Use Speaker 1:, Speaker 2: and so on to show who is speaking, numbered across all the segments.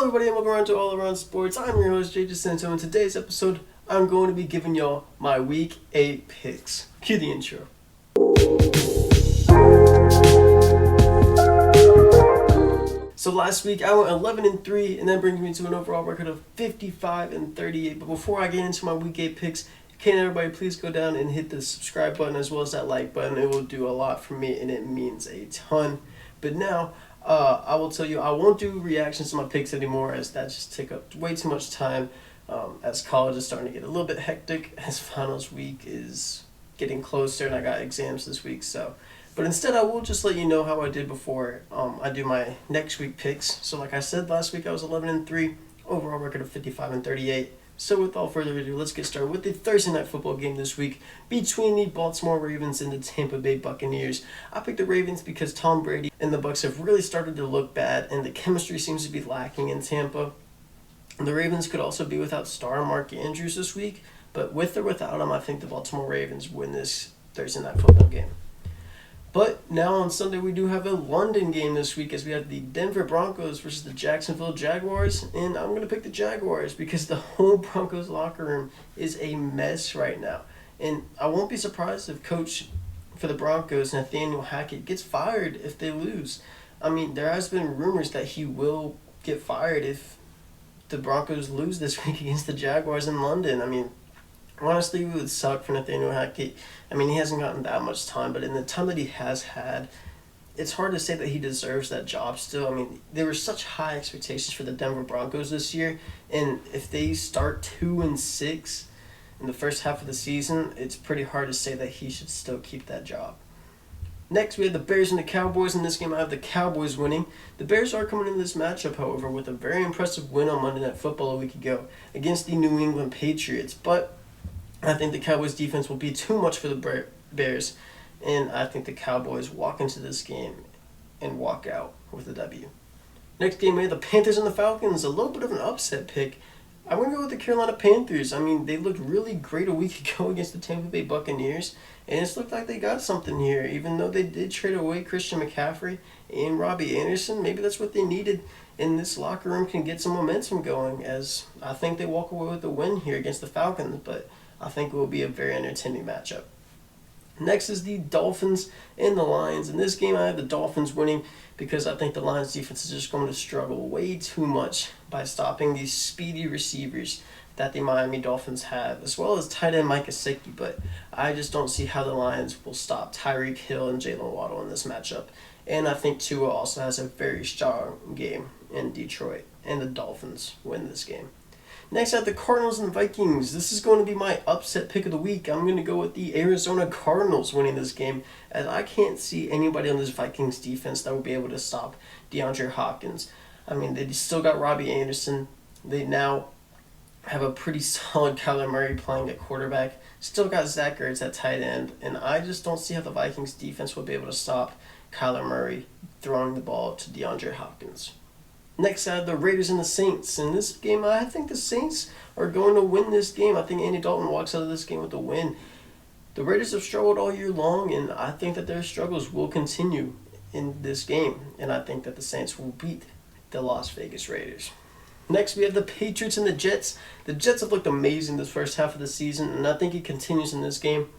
Speaker 1: everybody, and welcome around to All Around Sports. I'm your host, Jay DeSanto. In today's episode, I'm going to be giving y'all my Week 8 picks. Cue the intro. So last week, I went 11-3, and that brings me to an overall record of 55-38. But before I get into my Week 8 picks, can everybody please go down and hit the subscribe button as well as that like button. It will do a lot for me, and it means a ton. But now, I will tell you, I won't do reactions to my picks anymore, as that just take up way too much time, as college is starting to get a little bit hectic, as finals week is getting closer, and I got exams this week. But instead, I will just let you know how I did before I do my next week picks. So like I said, last week I was 11-3, overall record of 55-38. So without further ado, let's get started with the Thursday night football game this week between the Baltimore Ravens and the Tampa Bay Buccaneers. I picked the Ravens because Tom Brady and the Bucs have really started to look bad, and the chemistry seems to be lacking in Tampa. The Ravens could also be without star Mark Andrews this week, but with or without him, I think the Baltimore Ravens win this Thursday night football game. But now on Sunday, we do have a London game this week, as we have the Denver Broncos versus the Jacksonville Jaguars. And I'm going to pick the Jaguars because the whole Broncos locker room is a mess right now. And I won't be surprised if coach for the Broncos, Nathaniel Hackett, gets fired if they lose. I mean, there has been rumors that he will get fired if the Broncos lose this week against the Jaguars in London. I mean, honestly, it would suck for Nathaniel Hackett. I mean, he hasn't gotten that much time, but in the time that he has had, it's hard to say that he deserves that job still. I mean, there were such high expectations for the Denver Broncos this year, and if they start 2-6 in the first half of the season, it's pretty hard to say that he should still keep that job. Next, we have the Bears and the Cowboys. In this game, I have the Cowboys winning. The Bears are coming into this matchup, however, with a very impressive win on Monday Night Football a week ago against the New England Patriots, but I think the Cowboys' defense will be too much for the Bears, and I think the Cowboys walk into this game and walk out with a W. Next game, we have the Panthers and the Falcons, a little bit of an upset pick. I'm going to go with the Carolina Panthers. I mean, they looked really great a week ago against the Tampa Bay Buccaneers, and it's looked like they got something here, even though they did trade away Christian McCaffrey and Robbie Anderson. Maybe that's what they needed, and this locker room can get some momentum going, as I think they walk away with a win here against the Falcons, but I think it will be a very entertaining matchup. Next is the Dolphins and the Lions. In this game, I have the Dolphins winning because I think the Lions defense is just going to struggle way too much by stopping these speedy receivers that the Miami Dolphins have, as well as tight end Mike Gesicki. But I just don't see how the Lions will stop Tyreek Hill and Jalen Waddle in this matchup. And I think Tua also has a very strong game in Detroit, and the Dolphins win this game. Next, I have the Cardinals and Vikings. This is going to be my upset pick of the week. I'm going to go with the Arizona Cardinals winning this game, as I can't see anybody on this Vikings defense that will be able to stop DeAndre Hopkins. I mean, they still got Robbie Anderson. They now have a pretty solid Kyler Murray playing at quarterback. Still got Zach Ertz at tight end, and I just don't see how the Vikings defense will be able to stop Kyler Murray throwing the ball to DeAndre Hopkins. Next, I have the Raiders and the Saints. In this game, I think the Saints are going to win this game. I think Andy Dalton walks out of this game with a win. The Raiders have struggled all year long, and I think that their struggles will continue in this game. And I think that the Saints will beat the Las Vegas Raiders. Next, we have the Patriots and the Jets. The Jets have looked amazing this first half of the season, and I think it continues in this game,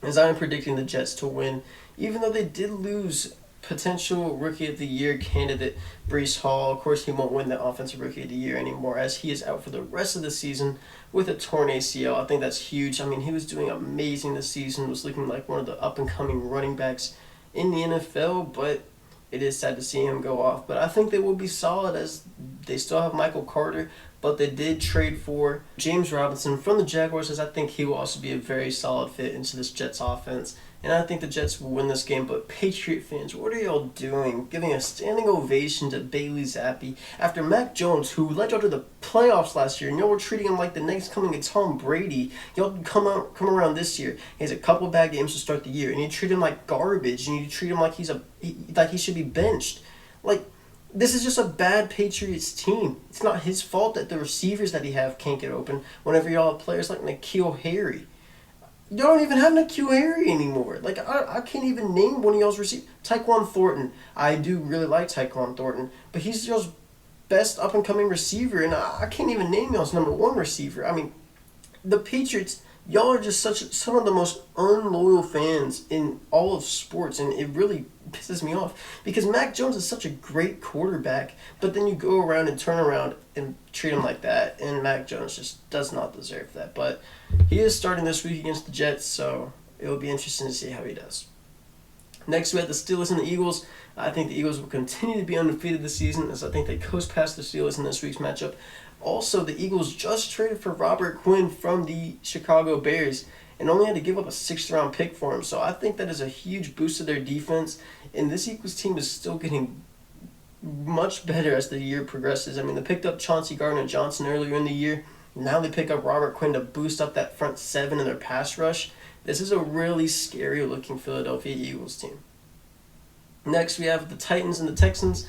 Speaker 1: as I am predicting the Jets to win, even though they did lose potential Rookie of the Year candidate Breece Hall. Of course, he won't win the Offensive Rookie of the Year anymore, as he is out for the rest of the season with a torn ACL. I think that's huge. I mean, he was doing amazing this season, was looking like one of the up-and-coming running backs in the NFL, but it is sad to see him go off. But I think they will be solid, as they still have Michael Carter, but they did trade for James Robinson from the Jaguars, as I think he will also be a very solid fit into this Jets offense. And I think the Jets will win this game. But Patriot fans, what are y'all doing? Giving a standing ovation to Bailey Zappi after Mac Jones, who led y'all to the playoffs last year, and y'all were treating him like the next coming of Tom Brady. Y'all come around this year. He has a couple bad games to start the year, and you treat him like garbage, and you treat him like he should be benched. Like, this is just a bad Patriots team. It's not his fault that the receivers that he have can't get open whenever y'all have players like N'Keal Harry. Y'all don't even have N'Keal Harry anymore. Like, I can't even name one of y'all's receivers. Tyquan Thornton. I do really like Tyquan Thornton, but he's y'all's best up-and-coming receiver, and I can't even name y'all's number one receiver. I mean, the Patriots, y'all are just some of the most unloyal fans in all of sports, and it really pisses me off because Mac Jones is such a great quarterback, but then you go around and turn around and treat him like that, and Mac Jones just does not deserve that. But he is starting this week against the Jets, so it will be interesting to see how he does. Next, we have the Steelers and the Eagles. I think the Eagles will continue to be undefeated this season, as I think they coast past the Steelers in this week's matchup. Also, the Eagles just traded for Robert Quinn from the Chicago Bears and only had to give up a 6th-round pick for him. So I think that is a huge boost to their defense. And this Eagles team is still getting much better as the year progresses. I mean, they picked up Chauncey Gardner-Johnson earlier in the year. Now they pick up Robert Quinn to boost up that front seven in their pass rush. This is a really scary-looking Philadelphia Eagles team. Next, we have the Titans and the Texans.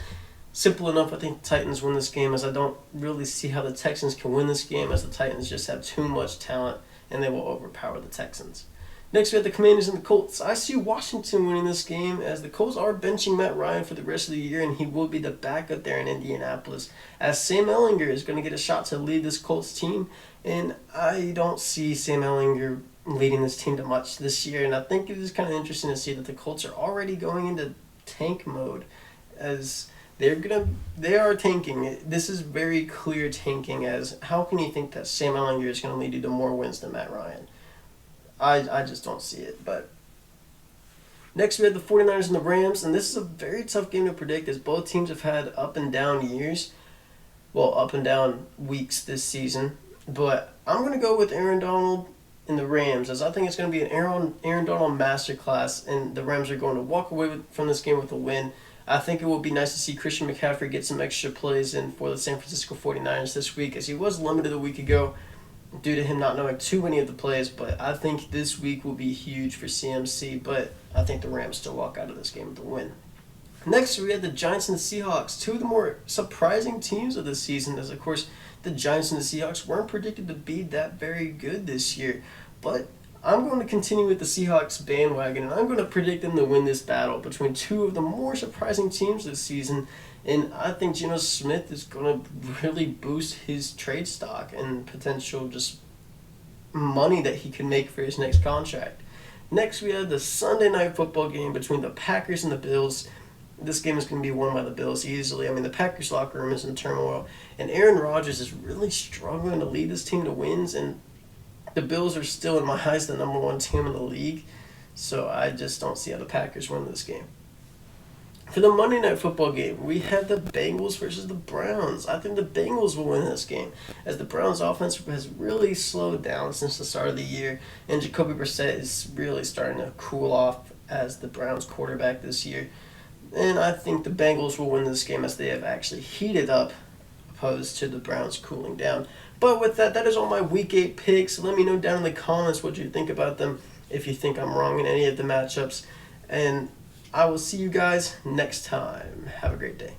Speaker 1: Simple enough, I think the Titans win this game, as I don't really see how the Texans can win this game, as the Titans just have too much talent and they will overpower the Texans. Next, we have the Commanders and the Colts. I see Washington winning this game, as the Colts are benching Matt Ryan for the rest of the year, and he will be the backup there in Indianapolis, as Sam Ehlinger is going to get a shot to lead this Colts team, and I don't see Sam Ehlinger leading this team to much this year, and I think it is kind of interesting to see that the Colts are already going into tank mode, as they are tanking. This is very clear tanking, as how can you think that Sam Ehlinger is going to lead you to more wins than Matt Ryan? I just don't see it. But next, we have the 49ers and the Rams, and this is a very tough game to predict, as both teams have had up and down years. Well, up and down weeks this season. But I'm going to go with Aaron Donald and the Rams, as I think it's going to be an Aaron Donald masterclass, and the Rams are going to walk away from this game with a win. I think it will be nice to see Christian McCaffrey get some extra plays in for the San Francisco 49ers this week, as he was limited a week ago due to him not knowing too many of the plays. But I think this week will be huge for CMC, but I think the Rams still walk out of this game with a win. Next, we had the Giants and the Seahawks, two of the more surprising teams of the season, as of course the Giants and the Seahawks weren't predicted to be that very good this year. But I'm going to continue with the Seahawks bandwagon, and I'm going to predict them to win this battle between two of the more surprising teams this season. And I think Geno Smith is going to really boost his trade stock and potential just money that he can make for his next contract. Next, we have the Sunday night football game between the Packers and the Bills. This game is going to be won by the Bills easily. I mean, the Packers locker room is in turmoil, and Aaron Rodgers is really struggling to lead this team to wins, and the Bills are still, in my eyes, the number one team in the league, so I just don't see how the Packers win this game. For the Monday Night Football game, we have the Bengals versus the Browns. I think the Bengals will win this game, as the Browns' offense has really slowed down since the start of the year, and Jacoby Brissett is really starting to cool off as the Browns' quarterback this year. And I think the Bengals will win this game, as they have actually heated up, opposed to the Browns cooling down. But with that, that is all my Week 8 picks. Let me know down in the comments what you think about them, if you think I'm wrong in any of the matchups. And I will see you guys next time. Have a great day.